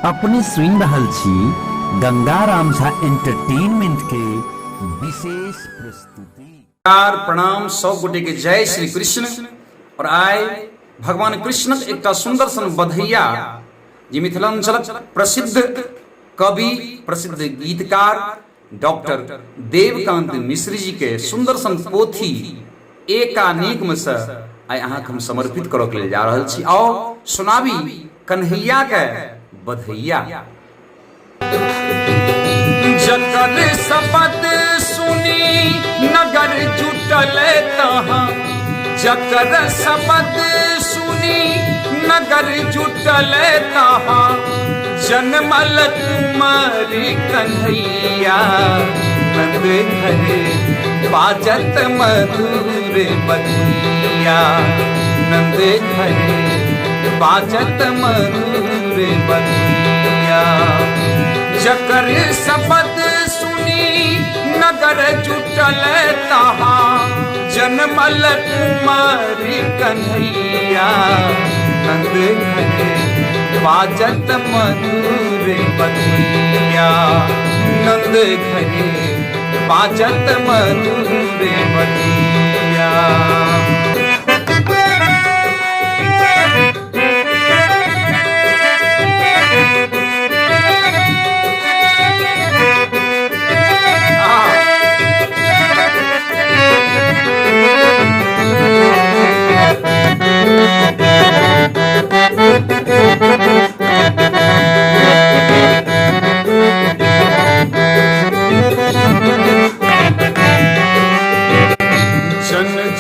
अपने सुन रहल छी गंगाराम झा एंटरटेनमेंट के विशेष प्रस्तुति। प्रणाम सब गोटे के जय श्री कृष्ण। और आय भगवान कृष्ण एक सुंदर सन बधैया जे मिथिलांचल प्रसिद्ध कवि प्रसिद्ध गीतकार डॉक्टर देवकांत मिश्र जी के सुंदर सन पोथी एकानेक में से आय अहाँ हम समर्पित करऽ के लेल जा रहल छी। आओ सुनाबी कन्हैया के बधैया। जकर शपथ सुनी नगर जुटल तहाँ, जकर शपथ सुनी नगर जुटल तहाँ, जन्मल कुमारी कन्हैया नंद घरे बाजत मधुर बधिया, नंद घरे बाजत मधुर बधिया। जकर शपथ सुनी नगर जुटल तहाँ, जन्मल कुमारी कन्हैया नंद घरे बाजत मधुर बधिया, नंद घरे बाजत मधुर बधिया।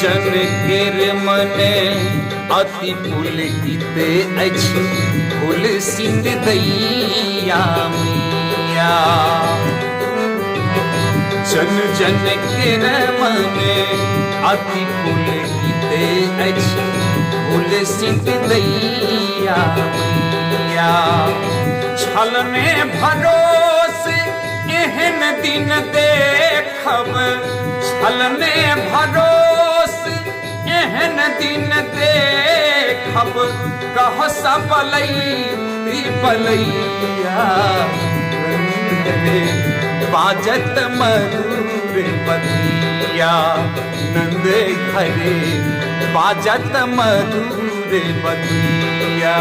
जन केर मने अति पुलकित अछि, फूल सिंह दैया मैया। जन जन केर मने अति पुलकित अछि, फूल सिंह दैया मैया। छल में भरोस एहन दिन देखब, छल में भरोस एहन दिन देखब, कह सबलैया बाजत मधुर बधिया, नंद घरे बाजत मधुर बधिया।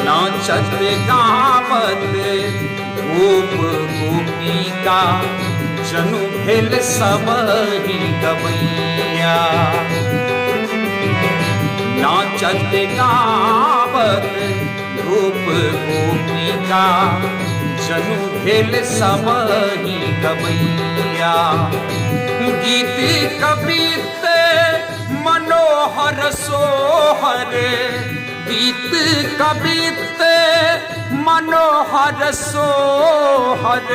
नाचत गावत गोप गोपिका, जनु भेल सबहि गवैया। नाचत गावत गोप गोपिका, जनु भेल सबहि गवैया। गीत कवित मनोहर सोहर, गीत कवित मनोहर सोहर,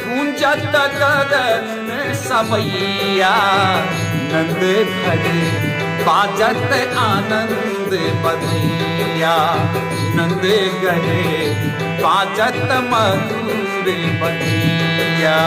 गूंजत गगन सवैया। नंद घरे बाजत आनंद बधिया, नंद घरे बाजत मधुर बधिया।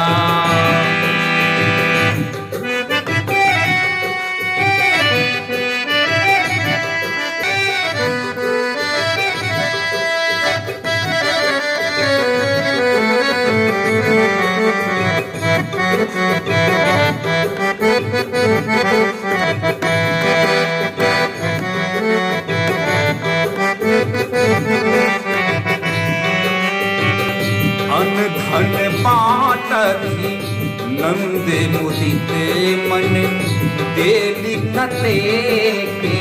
अनधन बाटती नंद मुदित मन, देली कते के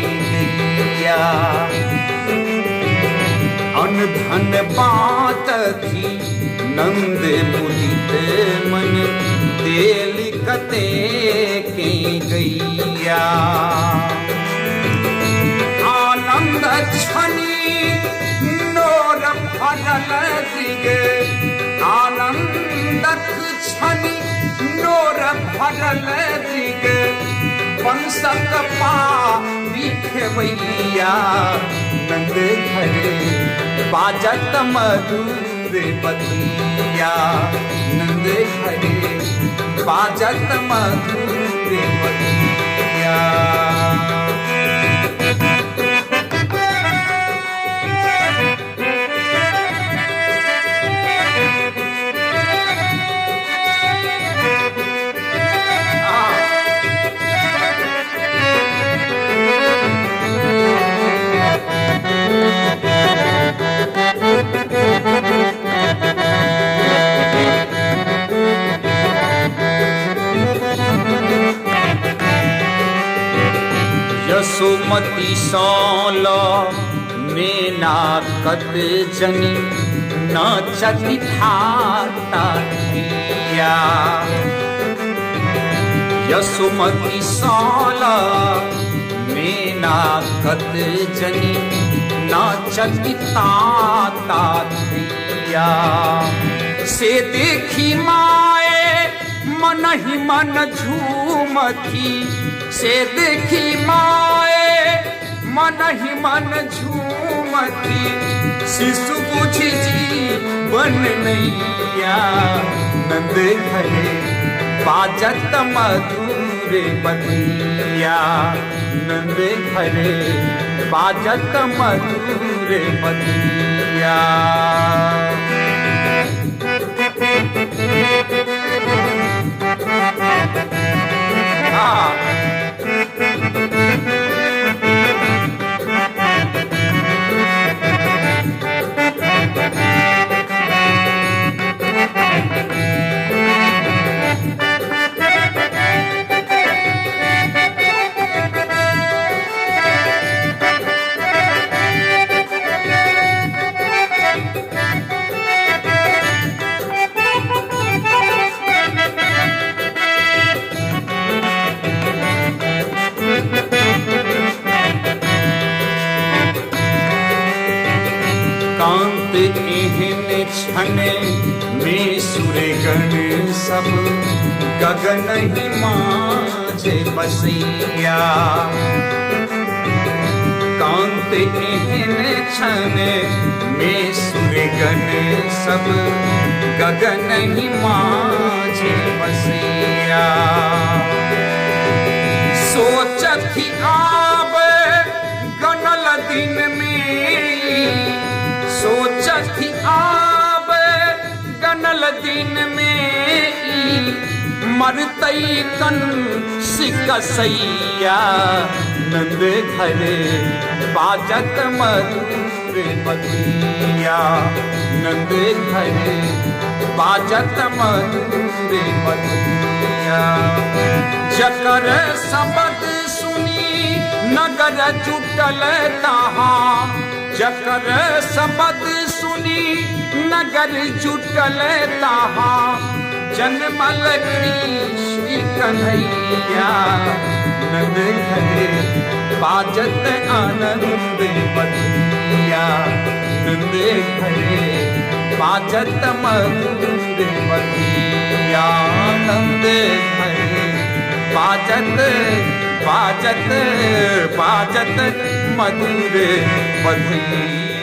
गैया। अनधन बाटती नंद मुदित भरल दिग पंसक पावी खेवैया नंद घरे बाजत मधुर बतिया नंद घरे बाजत मधुर बतिया। यशोमती सौल मेनाकत जनी नाचती ठाता दिया। यशोमती सौल मेनाकत जनी नाचती ठाता दिया। से देखी माए मन ही मन झूमती से देखी माए मन ही मन झूमती शिशु बुझी जीवन नैया नंद घरे बाजत मधुर बतिया नंद घरे बाजत मधुर बतिया। कांत एहन क्षण में सुरगण सब गगन ही माझे बसैया। कांत एहन क्षण में सुरगण सब गगन ही माझे बसैया। सोचती आब गनल दिन में सोचती आब गनल दिन में मरतई कन सिकसैया नंद घरे बाजत मधुर बतिया नंद घरे बाजत मधुर बतिया। जकर शब्द सुनी नगर जुटल तहा जकर शब्द सुनी नगर जुटल तहा जन्मल कृष्ण कन्हैया नंद घरे बाजत आनंद बतिया नंद घरे बाजत मधुर बतिया नंद घरे बाजत बाजत बाजत मधुर बतिया।